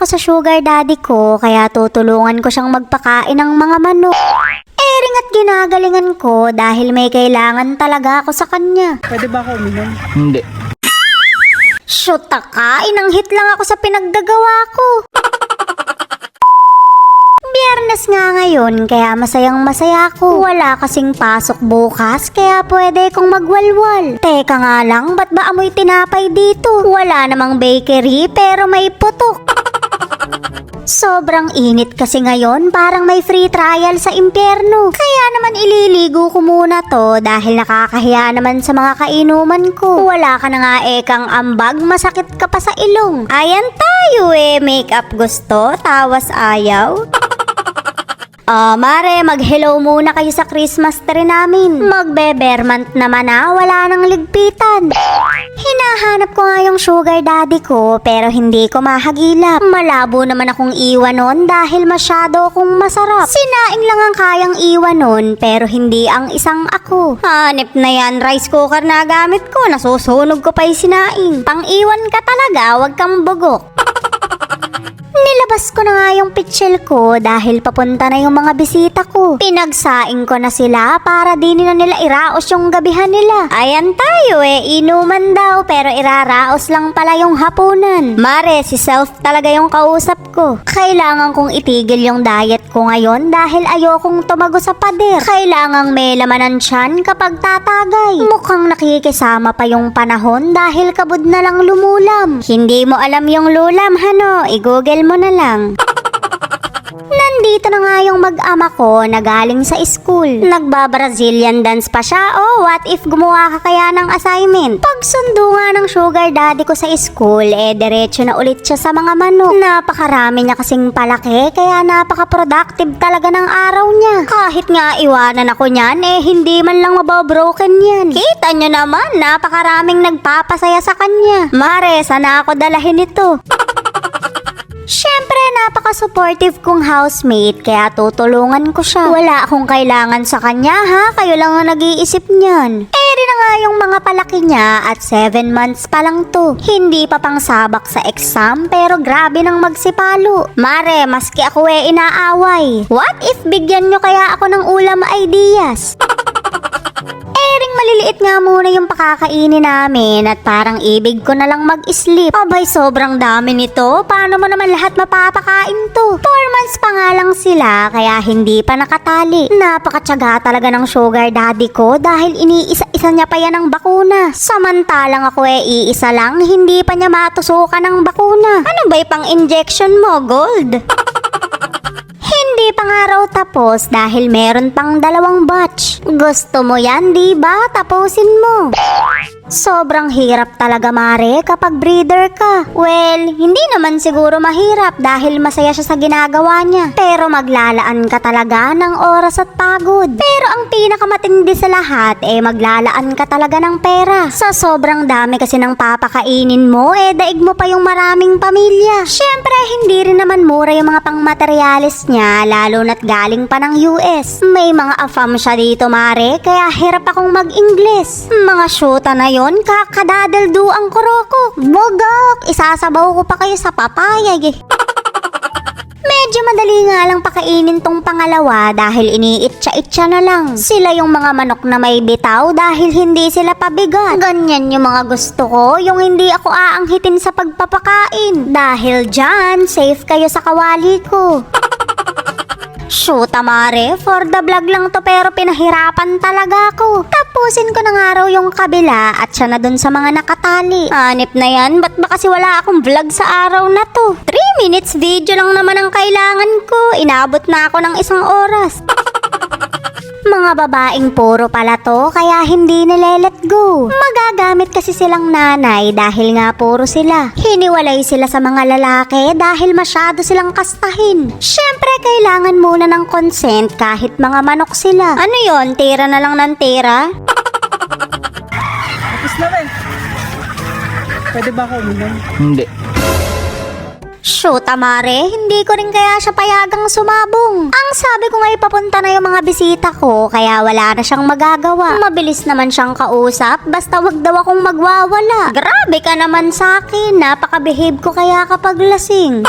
ako sa sugar daddy ko, kaya tutulungan ko siyang magpakain ng mga manok. Ering at ginagalingan ko dahil may kailangan talaga ako sa kanya. Pwede ba ako uminom? Hindi. Shoot ka, inanghit lang ako sa pinagdagawa ko. Biyernes nga ngayon, kaya masayang masaya ko. Wala kasing pasok bukas, kaya pwede kong magwalwal. Teka nga lang, ba't ba amoy tinapay dito? Wala namang bakery, pero may putok. Sobrang init kasi ngayon, parang may free trial sa impyerno. Kaya naman ililigo ko muna to dahil nakakahiya naman sa mga kainuman ko. Wala ka na nga ekang ambag, masakit ka pa sa ilong. Ayan tayo makeup gusto, tawas ayaw. Mare, mag-hello muna kayo sa Christmas tree namin. Magbe-bermant naman wala nang ligpitan. Hinahanap ko nga yung sugar daddy ko pero hindi ko mahagilap. Malabo naman akong iwan nun dahil masyado akong masarap. Sinaing lang ang kayang iwan nun pero hindi ang isang ako. Hanip na yan, rice cooker na gamit ko. Nasusunog ko pa yung sinaing. Pang-iwan ka talaga, wag kang bugok. Nilabas ko na nga yung pitchel ko dahil papunta na yung mga bisita ko. Pinagsaing ko na sila para di na nila iraos yung gabihan nila. Ayan tayo inuman daw pero iraraos lang pala yung hapunan. Mare, si Self talaga yung kausap ko. Kailangan kong itigil yung diet ko ngayon dahil ayokong tumago sa pader. Kailangang may lamanan tiyan kapag tatagay. Mukhang nakikisama pa yung panahon dahil kabud na lang lumulam. Hindi mo alam yung lulam, hano? I-google mo na lang. Nandito na nga yung mag-ama ko na galing sa school. Nagba-Brazilian dance pa siya. What if gumawa ka kaya ng assignment? Pagsundo nga ng sugar daddy ko sa school, diretso na ulit siya sa mga manok. Napakarami niya kasing palaki, kaya napaka-productive talaga ng araw niya. Kahit nga iwanan ako niyan, hindi man lang mababroken yan. Kita nyo naman, napakaraming nagpapasaya sa kanya. Mare, sana ako dalahin ito. Syempre, napaka-supportive kong housemate kaya tutulungan ko siya. Wala akong kailangan sa kanya kayo lang ang nag-iisip niyan. Eri na nga yung mga palaki niya at 7 months pa lang to. Hindi pa pang sabak sa exam pero grabe nang magsipalo. Mare, maski ako inaaway. What if bigyan nyo kaya ako ng ulam ideas? Maliliit nga muna yung pakakainin namin at parang ibig ko na lang mag-sleep. Abay, sobrang dami nito. Paano mo naman lahat mapapakain to? 4 months pa nga lang sila kaya hindi pa nakatali. Napakatyaga talaga ng sugar daddy ko dahil iniisa-isa niya pa yan ng bakuna. Samantalang ako iisa lang, hindi pa niya matusukan ng bakuna. Ano ba'y pang injection mo, gold? Hindi pa nga raw tapos dahil meron pang 2 batch. Gusto mo yan, di ba? Tapusin mo. Sobrang hirap talaga, Mare, kapag breeder ka. Well, hindi naman siguro mahirap dahil masaya siya sa ginagawa niya. Pero maglalaan ka talaga ng oras at pagod. Pero ang pinakamatindi sa lahat, maglalaan ka talaga ng pera. Sa sobrang dami kasi ng papakainin mo, daig mo pa yung maraming pamilya. Syempre, hindi rin naman mura yung mga pangmaterialis niya, lalo na't galing pa ng US. May mga afam siya dito, Mare, kaya hirap akong mag-Ingles. Mga syuta na yon, kakadadaldo ang kuroko. Bugok, isasabaw ko pa kayo sa papayag Medyo madali nga lang pakainin tong pangalawa dahil iniitsa-itsa na lang. Sila yung mga manok na may bitaw dahil hindi sila pabigat. Ganyan yung mga gusto ko, yung hindi ako aanghitin sa pagpapakain. Dahil dyan, safe kayo sa kawali ko. Shoot, Mare, for the vlog lang to pero pinahirapan talaga ako. Tapusin ko na nga raw yung kabila at siya na dun sa mga nakatali. Hanip na yan, ba't ba kasi wala akong vlog sa araw na to? 3 minutes video lang naman ang kailangan ko. Inabot na ako ng 1 oras. Mga babaeng puro pala to kaya hindi nile-let go. Magagamit kasi silang nanay dahil nga puro sila. Hiniwalay sila sa mga lalaki dahil masyado silang kastahin. Syempre kailangan muna ng consent kahit mga manok sila. Ano yon? Tira na lang ng tira? Tapos na rin. Pwede ba ako uminom? Hindi. Shoot, Mare, hindi ko rin kaya siya payagang sumabong. Ang sabi ko nga ipapunta na yung mga bisita ko, kaya wala na siyang magagawa. Mabilis naman siyang kausap, basta wag daw akong magwawala. Grabe ka naman sa akin, napaka-behave ko kaya kapag lasing.